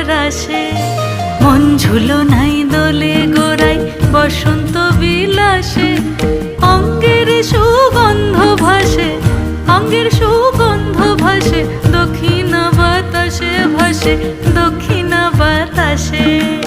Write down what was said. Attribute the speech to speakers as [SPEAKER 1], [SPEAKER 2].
[SPEAKER 1] রাশে। মন ঝুলো নাই দোলে গোড়াই বসন্ত বিলাসে, অঙ্গের সুগন্ধ ভাসে, অঙ্গের সুগন্ধ ভাসে, দক্ষিণা বাতাসে ভাসে, দক্ষিণা বাতাসে।